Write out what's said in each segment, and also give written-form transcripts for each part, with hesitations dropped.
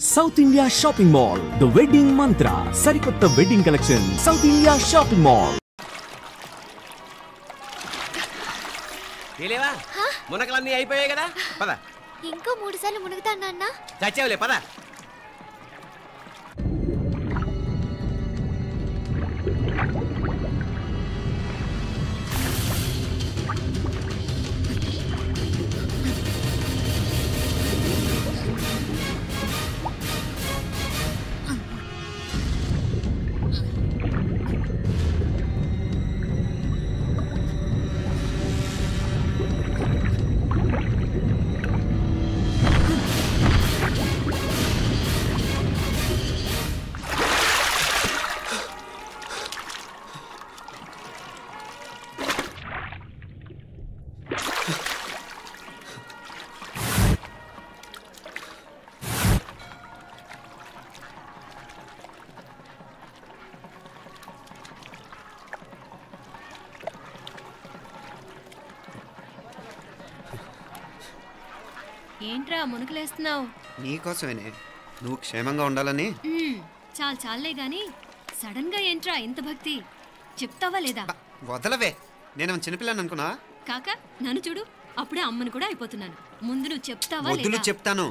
South India shopping mall the wedding Mantra సరికొత్త wedding collection South India shopping mall. ఏలేవా మునకలన్నీ అయిపోయాయి కదా, పద. ఇంకో 3 సార్లు మునుగుతా నాన్న. చచ్చావులే, పద. ఏంట్రా మునుకులేస్తున్నావు? నీకోసమేనే, నువ్వు క్షేమంగా ఉండాలని. చాలే గాని సడన్ గా ఏంట్రా ఇంత భక్తి? చెప్తావా లేదా? వదలవే, నేను చిన్నపిల్లని అనుకున్నా. కాక నన్ను చూడు, అప్పుడే అమ్మను కూడా అయిపోతున్నాను. ముందు నువ్వు చెప్తావా వద్దులు లేదా? చెప్తాను.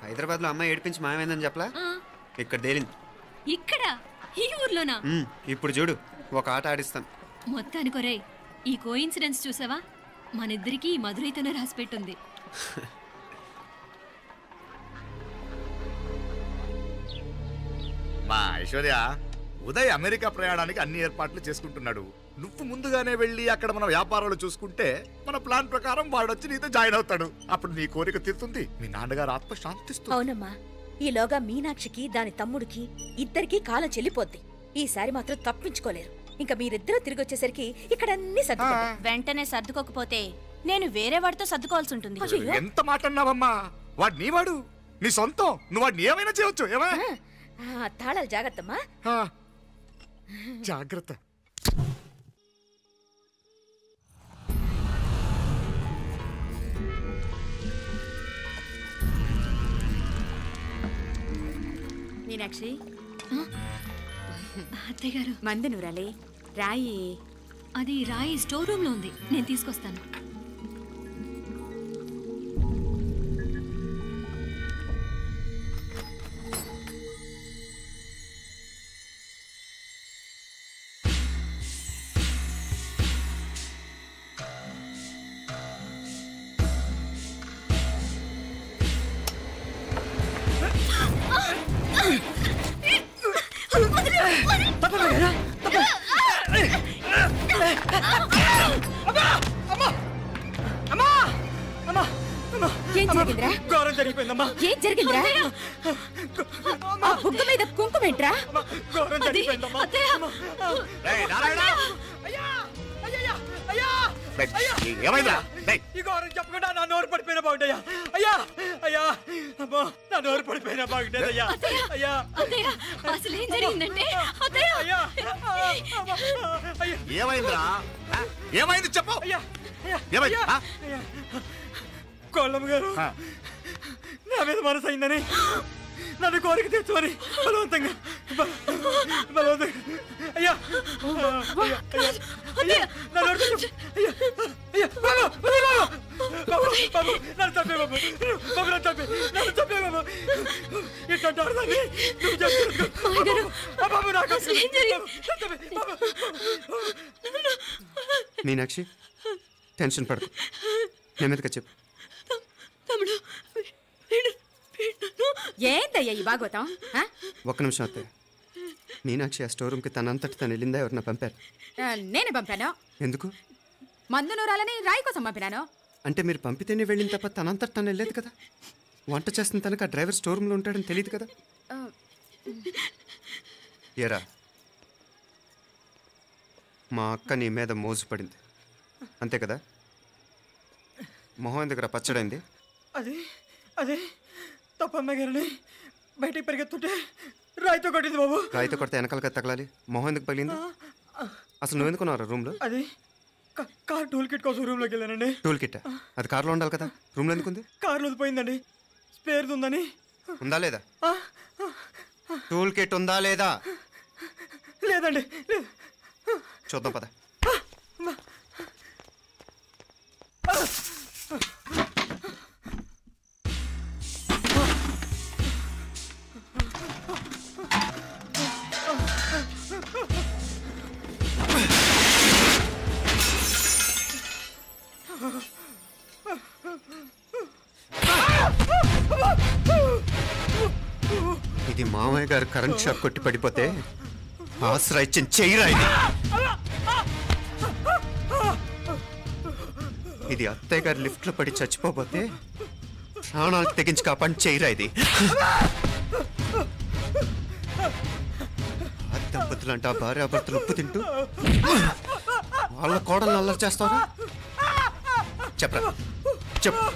హైదరాబాద్ లో అమ్మాయి ఏడిపించి మాయమైందని చెప్పలా, ఇక్కడ తేలింది. ఇక్కడ ఈ ఊర్లోనా? ఇప్పుడు చూడు, ఒక ఆట ఆడిస్తాను. మొత్తానికి ఒరేయ్, ఈ కోయిన్సిడెన్స్ చూసావా? మనిద్దరికి ఈ మధురైతోనే రాసిపెట్టుంది. మా ఐశ్వర్య, ఉదయ్ అమెరికా ప్రయాణానికి అన్ని ఏర్పాట్లు చేసుకుంటున్నాడు. నువ్వు ముందుగానే వెళ్ళి అక్కడ మన వ్యాపారాలు చూసుకుంటే మన ప్లాన్ ప్రకారం వాడొచ్చి నీతో జాయిన్ అవుతాడు. అప్పుడు నీ కోరిక తీరుతుంది, మీ నాన్నగారు ఆత్మ శాంతిస్తుంది. అవునమ్మా, ఈలోగా మీనాక్షికి దాని తమ్ముడికి ఇద్దరికి కాలం చెల్లిపోద్ది. ఈసారి మాత్రం తప్పించుకోలేరు. ఇంకా మీరిద్దరూ తిరిగి వచ్చేసరికి ఇక్కడ అన్ని సర్దుకుంటాయి. వెంటనే సర్దుకోకపోతే నేను వేరే వాడితో సర్దుకోవాల్సి ఉంటుంది. ఎంత మాట అన్నావమ్మా? వాడు నీ వాడు, నీ సొంతం. నువ్వు వాడిని ఏమైనా చేయొచ్చు. ఏమా తాళాలు జాగ్రత్తమ్మా. జాగ్రత్త. మీనాక్షి, అత్తయ్య గారు, మందు నూరాలి. రాయి అది రాయి స్టోర్ రూమ్ లో ఉంది, నేను తీసుకొస్తాను. ఏం జరిగిందిరా? ఆ బుగ్గ మీద కుంకుమేంట్రా? చెప్పకుండా నా నోరు పడిపోయిన బాగుంటాయా? అయ్యా అయ్యా, అమ్మో, నా నోరు పడిపోయిన బాగుంటుంది. అయ్యా అయ్యా, అసలు ఏం జరిగిందంటే ఏమైందిరా? ఏమైంది చెప్పు. కోళ్ళమ్మ గారు నా మీద మనసు అయిందని, నన్ను కోరిక తెచ్చుకొని బలవంతంగా అయ్యా నన్ను చంపే బాబు, నన్ను చంపే బాబు. ఇట్లాంటి ఆడదాన్ని నువ్వు చెప్తున్నావు బాబు. నాకు మీనాక్షి, టెన్షన్ పడకు, నెమ్మదిగా చెప్పు. ఏందయ్యా ఈ బాగోతాం? ఒక్క నిమిషం అత్తయ్య. మీనాక్షి ఆ స్టోర్ రూమ్కి తనంతటి తను వెళ్ళిందా, ఎవరన్నా పంపారు? నేనే పంపాను. ఎందుకు? మందు నూరాలని రాయి కోసం పంపినాను. అంటే మీరు పంపితేనే వెళ్ళిన తప్ప తనంతటి తను వెళ్ళలేదు కదా. వంట చేస్తున్న తనకు ఆ డ్రైవర్ స్టోర్ రూమ్లో ఉంటాడని తెలియదు కదా. ఏరా, మా అక్క నీ మీద మోజుపడింది అంతే కదా. మొహం దగ్గర పచ్చడైంది. అదే తప్పమ్మ గారిని బయటికి పరిగెత్తుంటే రాయితో కొట్టింది బాబు. రాయితో కొడితే వెనకాలగా తగలాలి, మొహం ఎందుకు పగిలింది? అసలు నువ్వు ఎందుకున్నారా రూమ్లో? అది కార్ టూల్ కిట్ కోసం రూమ్లోకి వెళ్ళానండి. Tool kit? అది కార్లో ఉండాలి కదా, రూమ్లో ఎందుకుంది? కార్లో పోయిందండి, స్పేర్ ఉందని ఉందా లేదా? టూల్ కిట్ ఉందా లేదా? లేదండి. చూద్దాం పద. ఇది మామయ్య గారు కరెంట్ షాక్ కొట్టి పడిపోతే ఆసరా ఇచ్చిన చెయ్యిరా ఇది. ఇది అత్తయ్య గారు లిఫ్ట్ లో పడి చచ్చిపోతే ప్రాణాలకు తెగించి కాపాడి చెయ్యిరా ఇది. ఆ దంపతులంట భార్యాభర్తలు ఉప్పు తింటూ వాళ్ళ కోడలు అల్లరి చేస్తారా? చెప్పరా చెప్పు.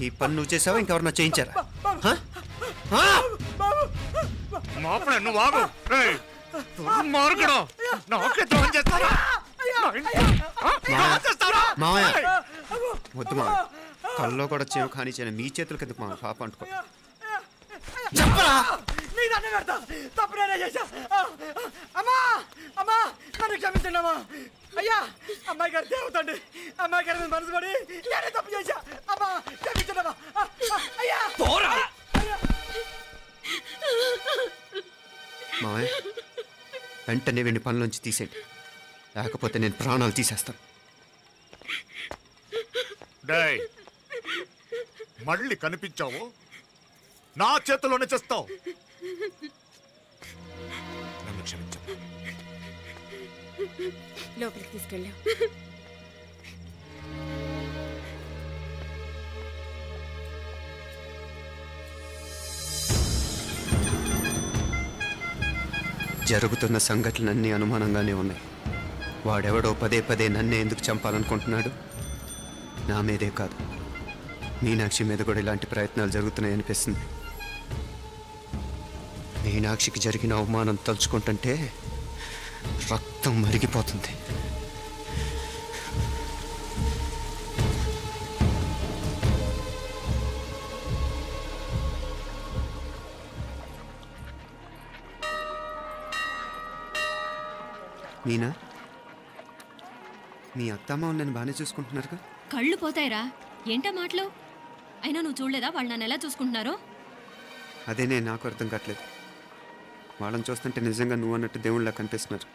ఈ పని నువ్వు చేసావా ఇంకెవరన్నా చేయించారా? వద్దు మా కల్లో కూడా చేవు కానీ చేయను. మీ చేతుల కింద మా పాప అంటుకో. చెప్పరా? తప్పు నేనే చేశా. అమ్మా అమ్మా నన్ను క్షమించండి అమ్మా. అయ్యా అమ్మాయి గారు దేవతండి. అమ్మాయి గారి మీద మనసు పడి నేనే తప్పు చేశా. అమ్మా క్షమించండి అమ్మా. అయ్యా మావయ్య వెంటనే వీడిని పనిలోంచి తీసేయండి, లేకపోతే నేను ప్రాణాలు తీసేస్తాను. మళ్ళీ కనిపించావు నా చేతిలోనే చేస్తావు. నన్ను క్షమించు. లోపలికి తీసుకెళ్ళాం. జరుగుతున్న సంఘటనలన్నీ అనుమానంగానే ఉన్నాయి. వాడెవడో పదే పదే నన్నే ఎందుకు చంపాలనుకుంటున్నాడు? నా మీదే కాదు, మీనాక్షి మీద కూడా ఇలాంటి ప్రయత్నాలు జరుగుతున్నాయనిపిస్తుంది. మీనాక్షికి జరిగిన అవమానం తలుచుకుంటుంటే రక్తం మరిగిపోతుంది. మీనా, మీ అత్తమ్మ నన్ను బాగానే చూసుకుంటున్నారుగా? కళ్ళు పోతాయిరా, ఏంటా మాటలు? అయినా నువ్వు చూడలేదా వాళ్ళు నన్ను ఎలా చూసుకుంటున్నారో? అదేనే నాకు అర్థం కావట్లేదు. వాళ్ళని చూస్తుంటే నిజంగా నువ్వు అన్నట్టు దేవుళ్ళ కనిపిస్తున్నారు.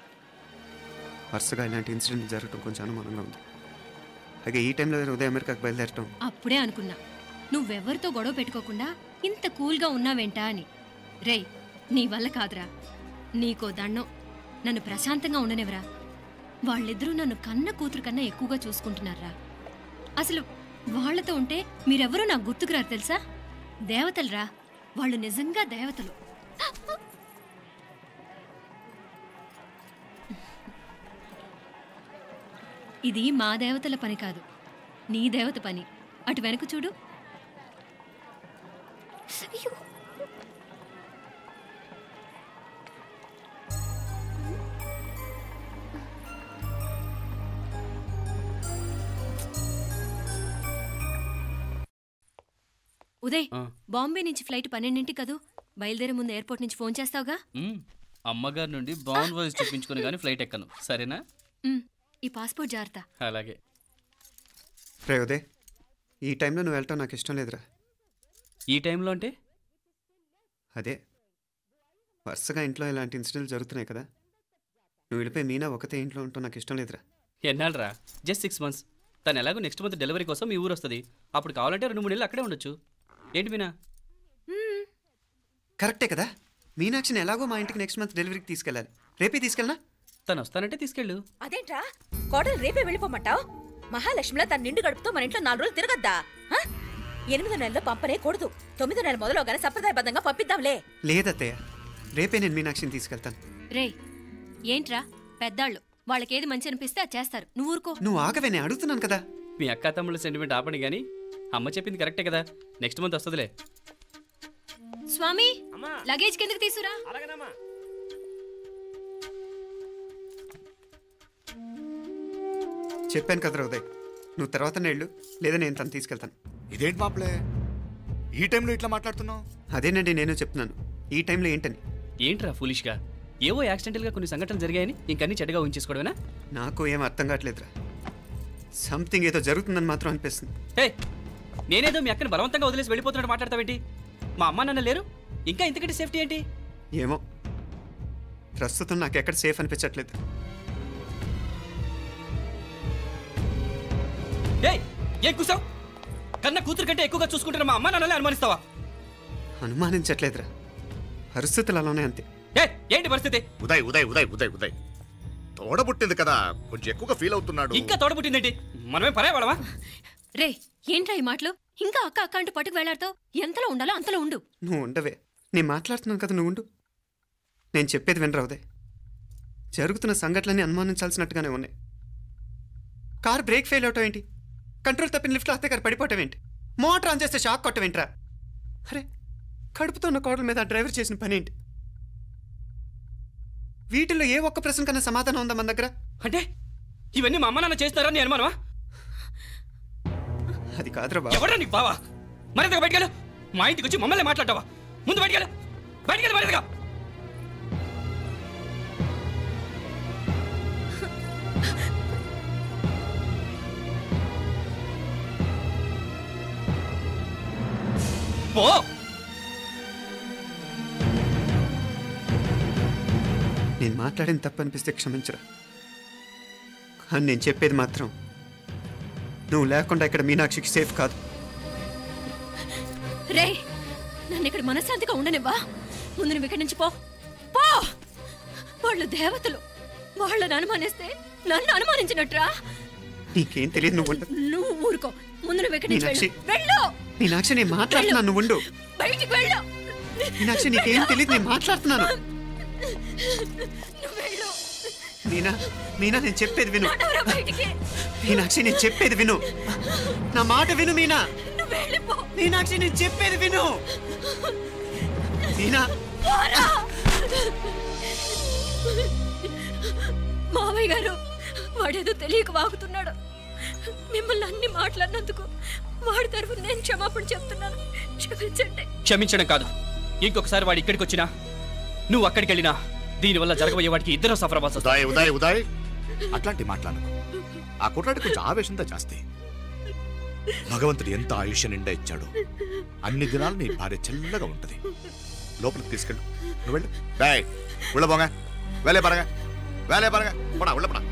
వరుసగా ఇలాంటి ఇన్సిడెంట్ జరగడం కొంచెం అనుమానంగా ఉంది. అలాగే ఈ టైంలో ఉదయం అమెరికాకు బయలుదేరటం. అప్పుడే అనుకున్నా నువ్వెవరితో గొడవ పెట్టుకోకుండా ఇంత కూల్గా ఉన్నావేంటా అని. రేయ్, నీ వల్ల కాదురా. నీకో దండం, నన్ను ప్రశాంతంగా ఉండనివరా. వాళ్ళిద్దరూ నన్ను కన్న కూతురు కన్నా ఎక్కువగా చూసుకుంటున్నారా. అసలు వాళ్లతో ఉంటే మీరెవరూ నాకు గుర్తుకురారు తెలుసా? దేవతలరా వాళ్ళు, నిజంగా దేవతలు. ఇది మా దేవతల పని కాదు, నీ దేవత పని. అటు వెనక చూడు. ఉదయ్, బాంబే నుంచి ఫ్లైట్ 12ంటికి కదూ. బయలుదేరే ముందు ఎయిర్పోర్ట్ నుంచి ఫోన్ చేస్తావుగా? అమ్మగారి నుండి బాండ్ వాయిస్ చూపించుకుని కానీ ఫ్లైట్ ఎక్కను, సరేనా? ఈ పాస్పోర్ట్ జాగ్రత్త. అలాగే. రే ఉదయ్, ఈ టైంలో నువ్వు వెళ్ళటం నాకు ఇష్టం లేదురా. ఈ టైంలో అంటే? అదే వరుసగా ఇంట్లో ఇలాంటి ఇన్సిడెంట్లు జరుగుతున్నాయి కదా, నువ్వు వెళ్ళిపోయి మీనా ఒకతే ఇంట్లో ఉంటావు నాకు ఇష్టం లేదురా. ఎన్నాళ్ళరా? Just 6 months. తను ఎలాగో నెక్స్ట్ మంత్ డెలివరీ కోసం మీ ఊరు వస్తుంది. అప్పుడు కావాలంటే 2-3 నెలలు అక్కడే ఉండొచ్చు. ఏంటి మీనా? కరెక్టే కదా. మీనాక్షిని ఎలాగో మా ఇంటికి నెక్స్ట్ మంత్ డెలివరీకి తీసుకెళ్ళాలి. రేపే తీసుకెళ్ళనా? తను వస్తానంటే తీసుకెళ్ళు. అదేంట్రా కోడలు రేపే వెళ్ళిపోమంటావు? మహాలక్ష్మిలా తన నిండు గడుపుతో మన ఇంట్లో 4 రోజులు తిరగద్దా? 8వ నెలలో పంపనే కూడదు. 9వ నెల మొదలుగానే సంప్రదాయబద్ధంగా పంపిద్దాంలే. లేదత్తయ్య, రేపే నేను మీనాక్షిని తీసుకెళ్తాను. రే, ఏంట్రా పెద్దాళ్ళు, వాళ్ళకేది మంచి అనిపిస్తే అది చేస్తారు. నువ్వు ఊరుకో. నువ్వు ఆగవే, నేను అడుగుతున్నాను కదా. మీ అక్క తమ్ముళ్ళ సెంటిమెంట్ ఆపండి కానీ అమ్మ చెప్పింది కరెక్టే కదా, నెక్స్ట్ మంత్ వస్తుందిలే. స్వామి, లగేజ్ కిందకి తీసురా. చెప్పాను కదరా ఉదయ్, నువ్వు తర్వాత నేళ్ళు లేదా నేను తను తీసుకెళ్తాను. ఇదేంటి మాప్లే, ఈ టైంలో ఇట్లా మాట్లాడుతున్నావు? అదేనండి నేను చెప్తున్నాను, ఈ టైంలో ఏంటని. ఏంట్రా ఫులిష్గా? ఏవో యాక్సిడెంటల్గా కొన్ని సంఘటనలు జరిగాయని ఇంకన్నీ చెడ్డగా ఊహించేసుకోవడమేనా? నాకు ఏం అర్థం కావట్లేదురా. సంథింగ్ ఏదో జరుగుతుందని మాత్రం అనిపిస్తుంది. హే, నేనేదో మీ అక్కని బలవంతంగా వదిలేసి వెళ్ళిపోతున్నట్టు మాట్లాడతావేంటి? మా అమ్మ నాన్న లేరు, ఇంకా ఇంతకంటే సేఫ్టీ ఏంటి? ఏమో, ప్రస్తుతం నాకు ఎక్కడ సేఫ్ అనిపించట్లేదు. ఏయ్, ఏం కూసావు? కన్న కూతురు కంటే ఎక్కువగా చూసుకుంటున్న మా అమ్మ నాన్నలే అనుమానిస్తావా? అనుమానించట్లేదురా, పరిస్థితులు అలానే అంతే. ఏంటి పరిస్థితి? ఉదయ్ ఉదయ్ ఉదయ్ ఉదయ్ ఉదయ్ తోడబుట్టింది కదా, కొంచెం ఎక్కువగా ఫీల్ అవుతున్నాడు. ఇంకా తోడబుట్టిందేంటి? మనమే పరాయవాడవా? రే, ఏంట్రా ఈ మాటలు? ఇంకా అక్క అక్క అంటూ పట్టుకు వెళ్లాడుతావు. ఎంతలో ఉండాలో అంతలో ఉండు. నువ్వు ఉండవే, నేను మాట్లాడుతున్నాను కదా, నువ్వు ఉండు. నేను చెప్పేది వినరా ఉదయ్. జరుగుతున్న సంఘటనలన్నీ అనుమానించాల్సినట్టుగానే ఉన్నాయి. కారు బ్రేక్ ఫెయిల్ అవటం ఏంటి? కంట్రోల్ తప్పిన లిఫ్ట్లో అత్తే గారు పడిపోవటం ఏంటి? మోటార్ ఆన్ చేస్తే షాక్ కొట్టం ఏంట్రా? అరే, కడుపుతో ఉన్న కోడల మీద ఆ డ్రైవర్ చేసిన పని ఏంటి? వీటిల్లో ఏ ఒక్క ప్రశ్న కన్నా సమాధానం ఉందా మన దగ్గర? అంటే ఇవన్నీ మా అమ్మ నాన్న చేస్తారా నీ అనుమానమా? అది కాదురా బాబు. ఎవరా నీకు బావా? మరింతగా బయటకెళ్ళు. మా ఇంటికి వచ్చి మమ్మల్ని మాట్లాడతావా? ముందు బయటకెళ్ళు, బయటకెళ్ళు మరింతగా. పో. నేను మాట్లాడిన తప్పు అనిపిస్తే క్షమించరా, కానీ నేను చెప్పేది మాత్రం నువ్వు లేకుండా ఇక్కడ మీనాక్షికి సేఫ్ కాదు. రే, నన్ను ఇక్కడ మనశ్శాంతిగా ఉండనివ్వా. ముందు నువ్వు ఇక్కడి నుంచి పో. పో. వాళ్ళు దేవతలు, వాళ్ళని అనుమానిస్తే నన్ను అనుమానించినట్రా. నీకేం తెలియదు, నువ్వు ఉండు. నువ్వు ఊరుకో. ముందు నువ్వు ఇక్కడి నుంచి మీనాక్షి, వెళ్ళు. మీనాక్షి, నేను మాట్లాడుతున్నాను, నువ్వు ఉండు. బయటికి వెళ్ళు. మీనాక్షి, నీకేం తెలియదు, నేను మాట్లాడుతున్నాను. నువ్వు వెళ్ళు. మీనా, మీనా, నేను చెప్పేది విను. నడవరా బయటికి. మీనాక్షి, నేను చెప్పేది విను, నా మాట విను. మీనా, నువ్వు వెళ్ళిపో. మీనాక్షి, నేను చెప్పేది విను. మీనా, పోరా. మావయ్య గారు, వాడేదో తెలియక వాగుతున్నాడు. మిమ్మల్ని అన్ని మాట్లాడినందుకు వాడి తరఫున నేను క్షమాపణ చెప్తున్నాను. క్షమించండి. క్షమించడం కాదు, ఇంకొకసారి వాడు ఇక్కడికి వచ్చినా నువ్వు అక్కడికి వెళ్ళినా దీనివల్ల జరగబోయే వాడికి ఇద్దరు సఫర్ అవ్వాల్సి వస్తుంది. ఉదయ్ ఉదయ్ ఉదయ్ అట్లాంటి మాట్లాడకు. ఆ కుట్రాడి కొంచెం ఆవేశంతో జాస్తి. భగవంతుడు ఎంత ఆయుష్య నిండా ఇచ్చాడు. అన్ని దినాలు నీ భార్య చల్లగా ఉంటది. లోపలికి తీసుకెళ్ళు, నువ్వు వెళ్ళు. బాయ్, ఉళ్ళ పోగా, వేలే పరగా, వేలే పరగా, పడా ఉళ్ళ పడా.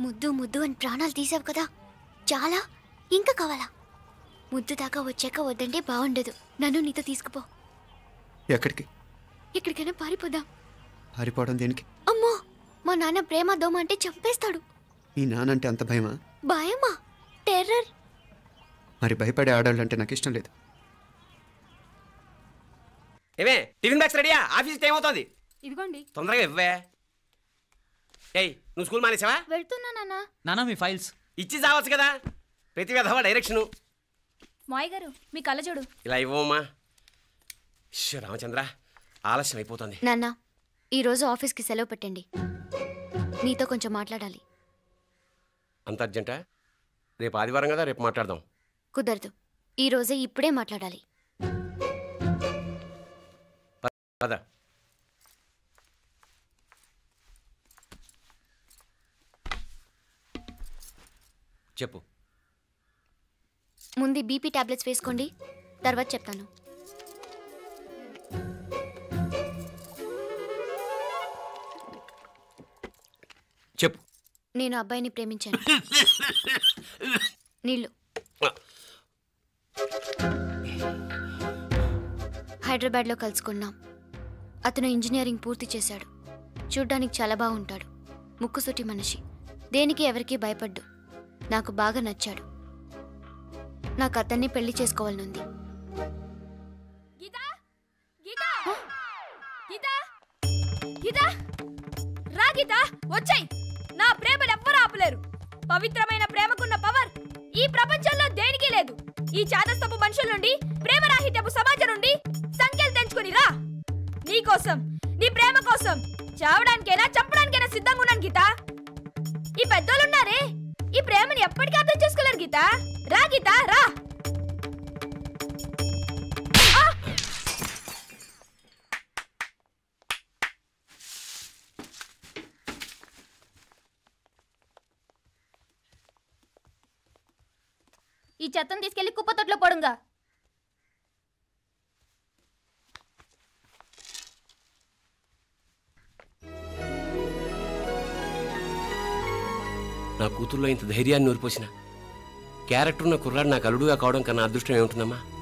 ముద్దు ముద్దు అని ప్రాణాలు తీసావు కదా, చాలా ఇంకా కావాలా? ముద్దు దాకా వచ్చాక వద్దంటే బాగుండదు. నన్ను నీతో తీసుకుపో. ఎక్కడికి? ఎక్కడికైనా పారిపోదాం. పారిపోవడం దేనికి? అమ్మో, మా నాన్న ప్రేమ దోమ అంటే చంపేస్తాడు. మీ నానంటే అంత భయమా? భయమా? టెర్రర్. మరి భయపడే ఆడాళ్ళు అంటే నాకు ఇష్టం లేదు. ఏమే, టిఫిన్ బ్యాగ్స్ రెడీయా? ఆఫీస్ టైం అవుతుంది. ఇదిగోండి. తొందరగా ఇవ్వే. ఏయ్, నువ్వు స్కూల్ మానేసావా? వెళ్తున్నా నాన్న. నానా, మీ ఫైల్స్ ఇచ్చి చావచ్చు కదా. ప్రతి విధవా డైరెక్షను. మాయ్ గారు, మీ కళ్ళజోడు ఇలా ఇవ్వమ్మా. రామచంద్ర, ఆలస్యం అయిపోతుంది. నాన్న, ఈరోజు ఆఫీస్కి సెలవు పెట్టండి. నీతో కొంచెం మాట్లాడాలి. అంత అర్జెంటా? రేపు ఆదివారం కదా, రేపు మాట్లాడదాం. కుదరదు, ఈరోజే ఇప్పుడే మాట్లాడాలి. పద. చెప్పు. ముందు బీపీ టాబ్లెట్స్ వేసుకోండి, తర్వాత చెప్తాను. చెప్పు. నేను అబ్బాయిని ప్రేమించాను. నీళ్ళు. హైదరాబాద్లో కలుసుకున్నాం. అతను ఇంజనీరింగ్ పూర్తి చేశాడు. చూడ్డానికి చాలా బాగుంటాడు. ముక్కుసూటి మనిషి. దేనికి ఎవరికీ భయపడ్డు. నాకు బాగా నచ్చాడు. నాకు అతన్ని పెళ్లి చేసుకోవాలనుంది. వచ్చాయి. నా ప్రేమను ఎవ్వరూ ఆపలేరు. పవిత్రమైన ప్రేమకున్న పవర్ ఈ ప్రపంచంలో దేనికి లేదు. ఈ చాదస్తపు మనుషుల నుండి, ప్రేమరాహిత్యపు సమాజం నుండి సంఖ్యలు తెంచుకుని రా. నీ కోసం, నీ ప్రేమ కోసం చావడానికైనా చంపడానికైనా సిద్ధంగా ఉన్నాను గీత. ఈ పెద్దోళ్ళున్నారే, ఈ ప్రేమని ఎప్పటికీ అర్థం చేసుకోలేరు గీత. రా గీత, రా. ఈ చెత్తను తీసుకెళ్లి కుప్పతొట్లో పొడుంగా. నా కూతుర్లో ఇంత ధైర్యాన్ని నూరిపోసిన క్యారెక్టర్ ఉన్న కుర్రాడు నాకు అల్లుడుగా కావడం కన్నా అదృష్టం ఏముంటుందమ్మా?